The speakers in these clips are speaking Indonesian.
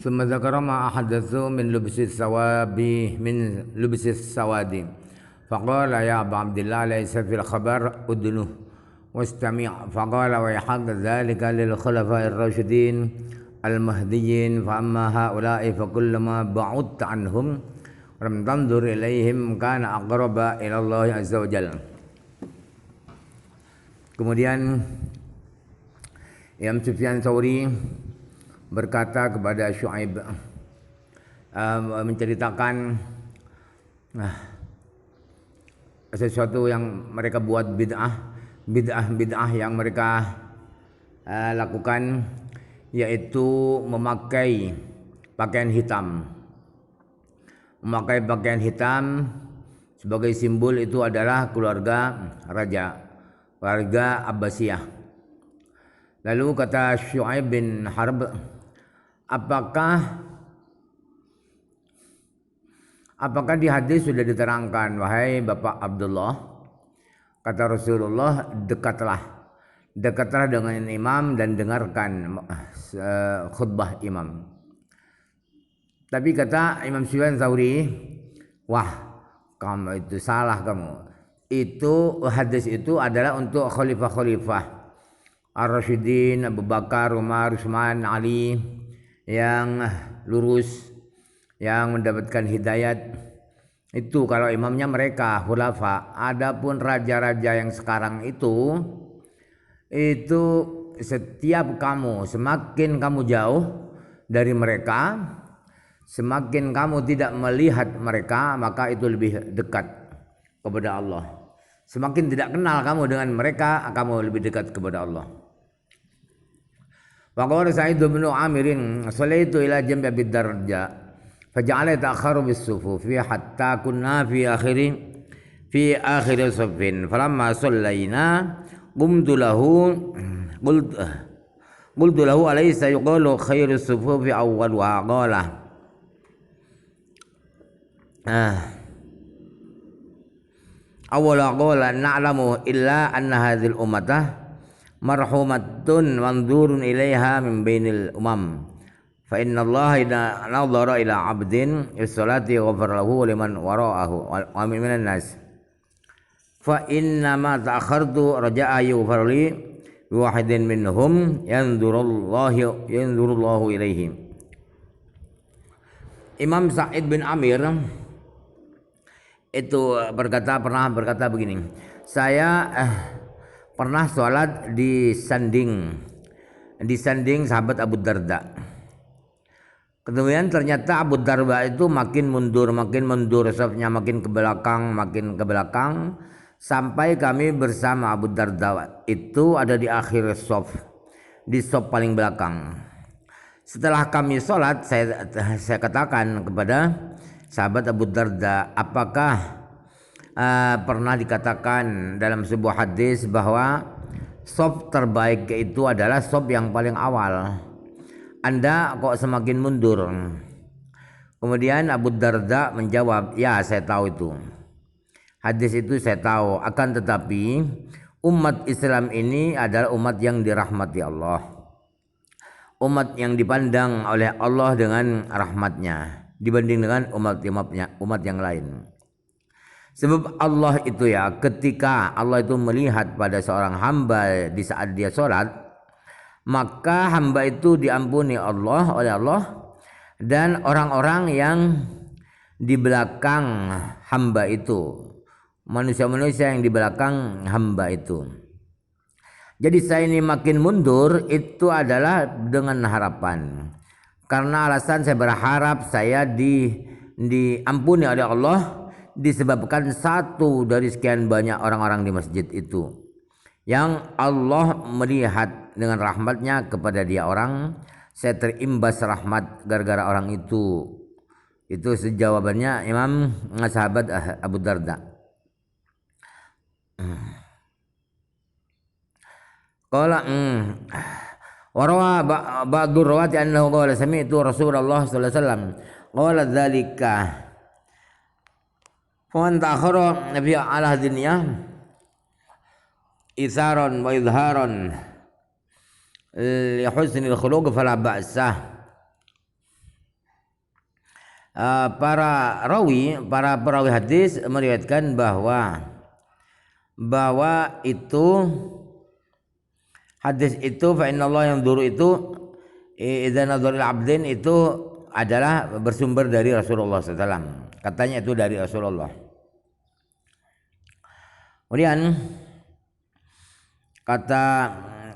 ثم ذكر ما أحدثوا من لبس السواد فقال يا أبا عبد الله ليس في الخبر أدنه واستمع فقال ويحق ذلك للخلفاء الراشدين المهديين فأما هؤلاء فكلما بعدت عنهم ولم تنظر إليهم كان أقرب إلى الله عز وجل. Kemudian Imam Sufyan Tsauri berkata kepada Syuaib, menceritakan sesuatu yang mereka buat bid'ah yang mereka lakukan, yaitu memakai pakaian hitam. Memakai pakaian hitam sebagai simbol itu adalah keluarga raja, keluarga Abbasiyah. Lalu kata Syuaib bin Harb, apakah di hadis sudah diterangkan, wahai Bapak Abdullah, kata Rasulullah, dekatlah dengan imam dan dengarkan khutbah imam. Tapi kata Imam Sufyan Tsauri, wah, kamu itu salah kamu. Itu hadis itu adalah untuk khalifah-khalifah Ar-Rasyidin, Abu Bakar, Umar, Utsman, Ali yang lurus, yang mendapatkan hidayat. Itu kalau imamnya mereka khulafa. Adapun raja-raja yang sekarang itu setiap kamu semakin kamu jauh dari mereka, semakin kamu tidak melihat mereka, maka itu lebih dekat kepada Allah. Semakin tidak kenal kamu dengan mereka, kamu lebih dekat kepada Allah. Waqala Sa'id bin Amirin salaitu ila jambi Abi Darda faja'ala yata'akharu bis-sufufi hatta kunna fi akhir safin falamma sallaina qultu lahu alaysa yuqalu khairu sufufi awwaluha qala awwala qala na'lamu illa anna hadhil ummatah marhumatun wanzurun ilaiha min bainil umam fa inna Allah idza nadhara ila 'abdin as-salati ghafara lahu liman wara'ahu wa minan nas fa inna ma ta'akhartu raja'a yughfar li bi wahidin minhum yanzurullahu ilaihi. Imam Sa'id bin Amir itu pernah berkata begini, saya pernah sholat di sanding sahabat Abu Darda. Kemudian ternyata Abu Darda itu makin mundur, safnya makin ke belakang, sampai kami bersama Abu Darda itu ada di akhir saf, di saf paling belakang. Setelah kami sholat, saya katakan kepada sahabat Abu Darda, apakah pernah dikatakan dalam sebuah hadis bahwa shaf terbaik itu adalah shaf yang paling awal? Anda kok semakin mundur? Kemudian Abu Darda menjawab, ya saya tahu itu. Hadis itu saya tahu, akan tetapi umat Islam ini adalah umat yang dirahmati Allah. Umat yang dipandang oleh Allah dengan rahmatnya dibanding dengan umat yang lain. Sebab Allah itu ya, ketika Allah itu melihat pada seorang hamba di saat dia sholat, maka hamba itu diampuni oleh Allah dan orang-orang yang di belakang hamba itu, manusia-manusia yang di belakang hamba itu. Jadi saya ini makin mundur itu adalah dengan harapan, karena alasan saya berharap saya diampuni oleh Allah disebabkan satu dari sekian banyak orang-orang di masjid itu yang Allah melihat dengan rahmatnya kepada dia orang, saya terimbas rahmat gara-gara orang itu. Itu sejawabannya Imam sahabat Abu Darda. Qala warawa ba'dur rawati annahu qala sami'tu Rasulullah sallallahu alaihi wasallam qala dzalika fa man ta'akhara nabi ala dunya isaran wa izharan li husnil khuluq fala ba'sa. para perawi hadis meriwayatkan bahwa itu hadis itu fa innallaha yanzuru itu idza nadharil abdin itu adalah bersumber dari Rasulullah SAW. Katanya itu dari Rasulullah. Kemudian kata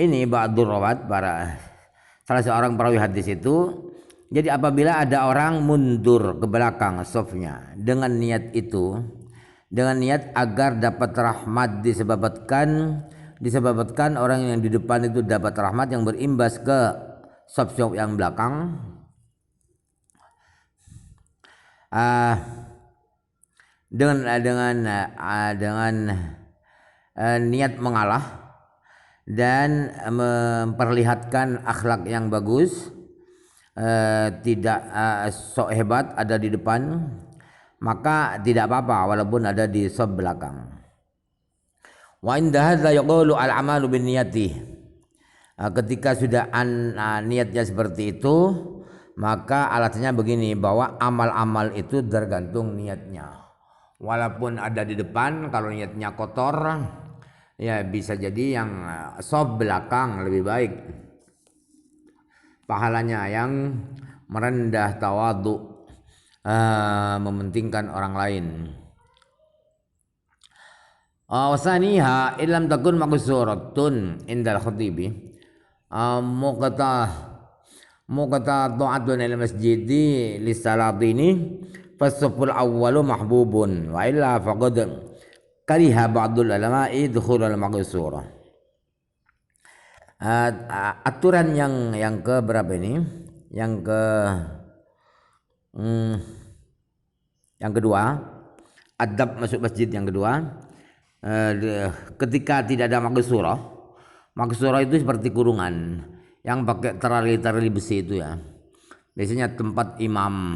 ini ba'dur rawat para salah seorang perawi hadis itu, jadi apabila ada orang mundur ke belakang safnya dengan niat agar dapat rahmat disebabkan orang yang di depan itu dapat rahmat yang berimbas ke saf yang belakang, dengan niat mengalah dan memperlihatkan akhlak yang bagus, tidak sok hebat ada di depan, maka tidak apa-apa walaupun ada di saf belakang. Wa inda hadza yaqulu al-amalu bin niyati. Ketika sudah niatnya seperti itu, maka alatnya begini, bahwa amal-amal itu tergantung niatnya. Walaupun ada di depan, kalau niatnya kotor, ya bisa jadi yang saf belakang lebih baik pahalanya, yang merendah tawadhu, mementingkan orang lain. Wasaniha illam takun maqsuratun indal khatibi muqata ta'atun il masjidi lisalatini fasaful awwalu mahbubun wa illa faqad kariha ba'dul ulama'i dukhul al maqsurah. Aturan yang ke berapa ini? Yang kedua, adab masuk masjid yang kedua. Ketika tidak ada maqsurah itu seperti kurungan yang pakai terali besi itu ya. Biasanya tempat imam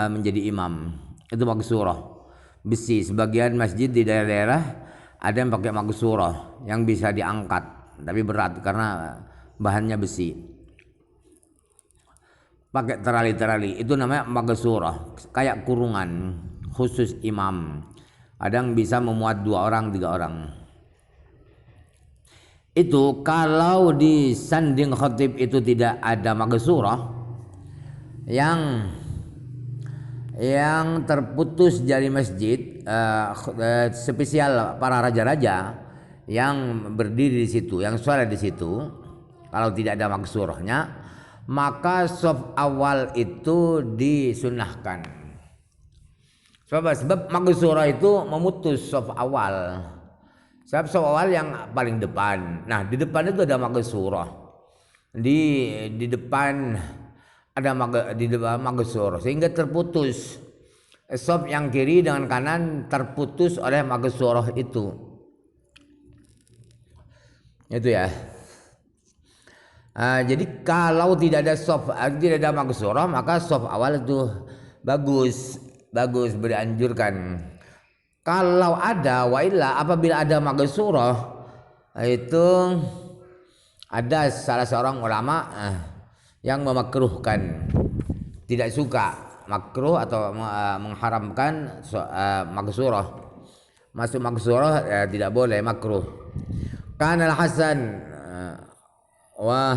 menjadi imam itu maqsurah besi. Sebagian masjid di daerah-daerah ada yang pakai maqsurah yang bisa diangkat tapi berat karena bahannya besi. Pakai terali itu namanya maqsurah, kayak kurungan khusus imam. Kadang bisa memuat 2 orang 3 orang. Itu kalau di sanding khatib itu tidak ada maqsurah yang terputus dari masjid, spesial para raja-raja yang berdiri di situ, yang sholat di situ, kalau tidak ada maqsurahnya, maka shaf awal itu disunahkan. Sebab maqsurah itu memutus shaf awal. Sebab shaf awal yang paling depan. Nah, di depan itu ada maqsurah. Di depan ada maqsurah sehingga terputus. Shaf yang kiri dengan kanan terputus oleh maqsurah itu. Itu ya. Jadi kalau tidak ada maqsurah, maka shaf awal itu bagus beranjurkan. Kalau ada apabila ada maqsurah itu ada salah seorang ulama yang memakruhkan, tidak suka, makruh atau mengharamkan maqsurah. Masuk maqsurah tidak boleh, makruh. Kana al-Hasan wa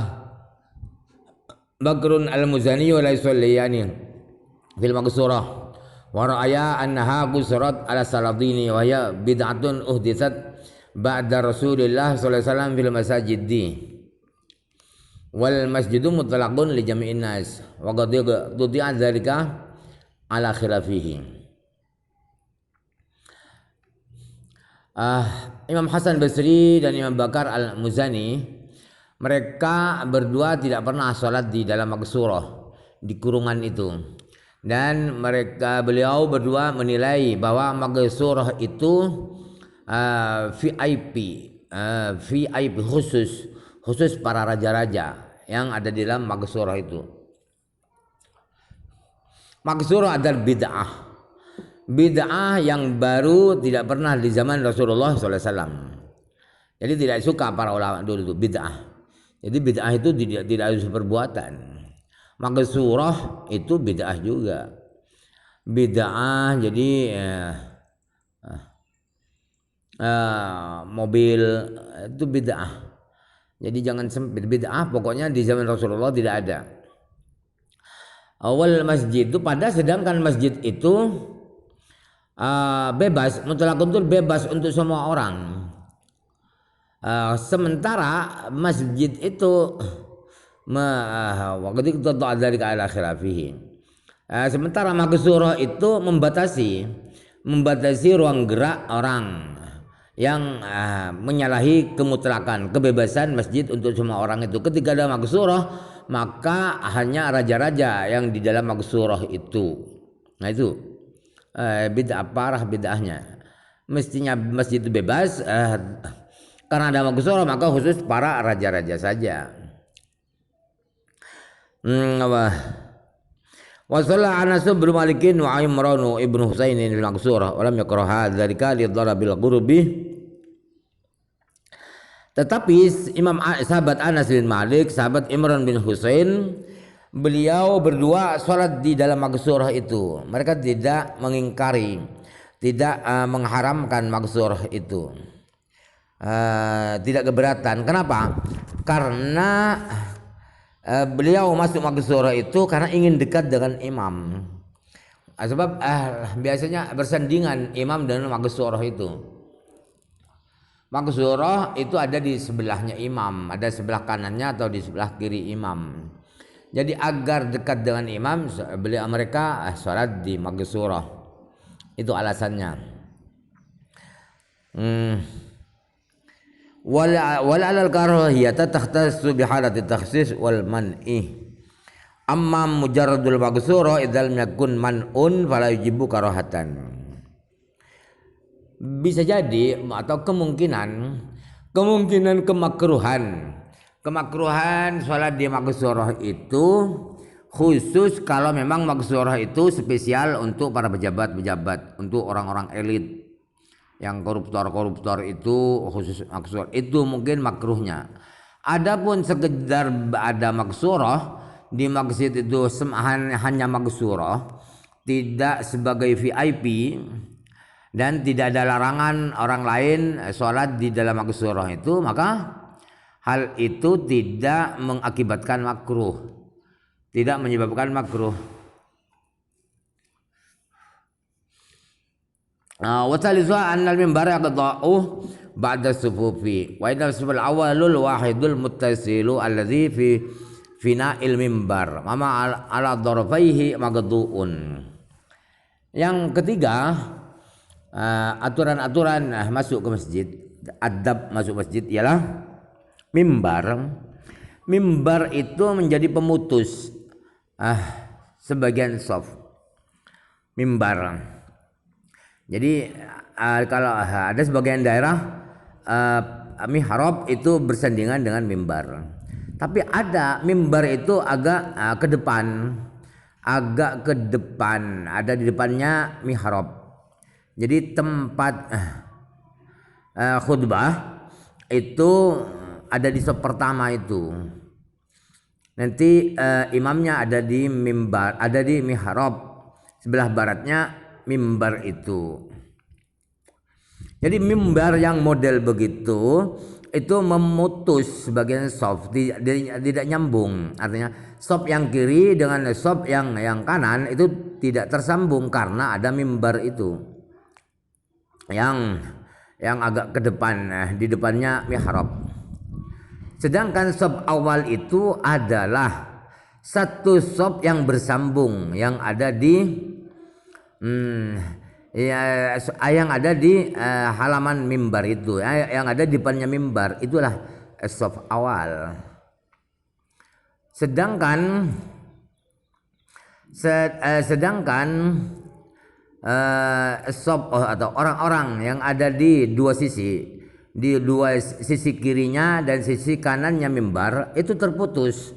Bakrun al-Muzani wa la yusalliyani fil maqsurah. Wa ra'aya annaha qusrat ala saladini wa hiya bid'atun uhditsat ba'da Rasulillah sallallahu alaihi wasallam fil masajidi. Wal masjidu mutlaqun li jami'in nas wa qad tudi'a dzalika ala khilafihi. Imam Hasan Basri dan Imam Bakar Al-Muzani, mereka berdua tidak pernah sholat di dalam maqsurah, di kurungan itu. Dan beliau berdua menilai bahwa maqsurah itu VIP khusus para raja-raja yang ada di dalam maqsurah itu. Maqsurah adalah bid'ah yang baru, tidak pernah di zaman Rasulullah SAW. Jadi tidak suka para ulama dulu itu bid'ah. Jadi bid'ah itu tidak harus perbuatan. Magsurah itu bid'ah juga. Bid'ah jadi mobil itu bid'ah. Jadi jangan sempit, bid'ah pokoknya di zaman Rasulullah tidak ada. Awal masjid itu sedangkan masjid itu bebas, mutlakun itu bebas untuk semua orang. Sementara masjid itu waktu itu dari ala khilafihi. Sementara magsurah itu membatasi ruang gerak orang yang menyalahi kemutlakan kebebasan masjid untuk semua orang itu. Ketika ada magsurah maka hanya raja-raja yang di dalam magsurah itu. Nah itu bid'ah parah bid'ahnya. Mestinya masjid itu bebas karena ada magsurah maka khusus para raja-raja saja. Wa shalla Anas bin Malik wa Imran ibnu Husain fil magsurah wa lam yakrah dzalika li dharabil ghurbi. Tetapi sahabat Anas bin Malik, sahabat Imran bin Husain, beliau berdua sholat di dalam magsurah itu. Mereka tidak mengingkari, tidak mengharamkan magsurah itu, tidak keberatan. Kenapa? Karena beliau masuk magsurah itu karena ingin dekat dengan imam. Sebab biasanya bersandingan imam dengan magsurah itu. Magsurah itu ada di sebelahnya imam, ada sebelah kanannya atau di sebelah kiri imam. Jadi agar dekat dengan imam, mereka sholat di magsurah. Itu alasannya. Wal alal karahiyata takhtassu bi halati takhsis wal man'i. Amma mujarradul magsurah idzal yakun man'un fala yujibu karahatan. Bisa jadi atau kemungkinan kemakruhan sholat di magsurah itu khusus kalau memang magsurah itu spesial untuk para pejabat, untuk orang-orang elit yang koruptor itu khusus magsurah itu mungkin makruhnya. Adapun sekedar ada magsurah di masjid itu hanya magsurah, tidak sebagai VIP dan tidak ada larangan orang lain sholat di dalam magsurah itu, maka hal itu tidak mengakibatkan makruh, tidak menyebabkan makruh. Wa thalithu anna al-mimbar yaqta'u ba'da sufufi wa idza sufal awwalul wahidul muttasilu alladhi fi fina'il mimbar mama ala dharfaihi maqdu'un. Yang ketiga, aturan-aturan masuk ke masjid, adab masuk masjid ialah mimbar itu menjadi pemutus sebagian shaf mimbar. Jadi kalau ada sebagian daerah mihrab itu bersandingan dengan mimbar, tapi ada mimbar itu agak ke depan, ada di depannya mihrab. Jadi tempat khutbah itu ada di shaf pertama itu. Nanti imamnya ada di mimbar, ada di mihrab sebelah baratnya mimbar itu. Jadi mimbar yang model begitu itu memutus sebagian shaf, tidak nyambung. Artinya shaf yang kiri dengan shaf yang kanan itu tidak tersambung karena ada mimbar itu. Yang agak ke depan, di depannya mihrab. Sedangkan shaf awal itu adalah satu shaf yang bersambung yang ada di halaman mimbar itu, yang ada di depannya mimbar, itulah shaf awal. Sedangkan shaf atau orang-orang yang ada di dua sisi kirinya dan sisi kanannya mimbar itu terputus.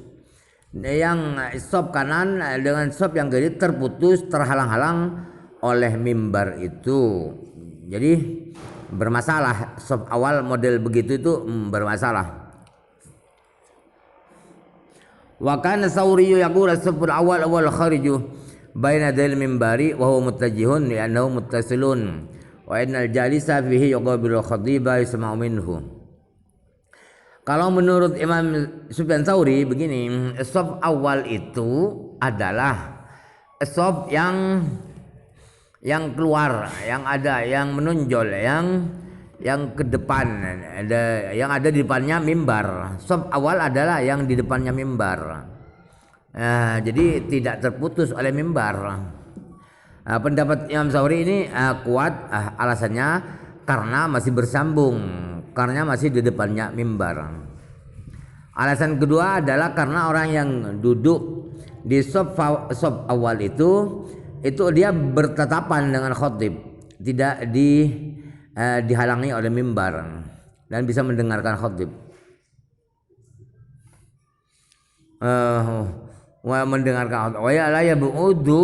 Yang shaf kanan dengan shaf yang kiri terputus, terhalang-halang oleh mimbar itu. Jadi bermasalah, shaf awal model begitu itu bermasalah. Wa kana Sauri yaqulu as-safful awal khariju baina dal mimbari wa huwa muttajihun li'annahu muttasilun wa innal jalisa fihi yuqabilu khatiba yasma'u minhu. Kalau menurut Imam Sufyan Tsauri begini, shaf awal itu adalah shaf yang keluar, yang ada, yang menonjol, yang ke depan, yang ada di depannya mimbar. Shaf awal adalah yang di depannya mimbar. Jadi tidak terputus oleh mimbar. Pendapat Imam Tsauri ini kuat, alasannya karena masih bersambung, karena masih di depannya mimbar. Alasan kedua adalah karena orang yang duduk di shaf awal itu dia bertatapan dengan khatib, tidak dihalangi oleh mimbar dan bisa mendengarkan khatib. Wa mendengarkan khatib. Wa la yabudu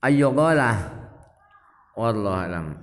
ayyughalah wallahu alam.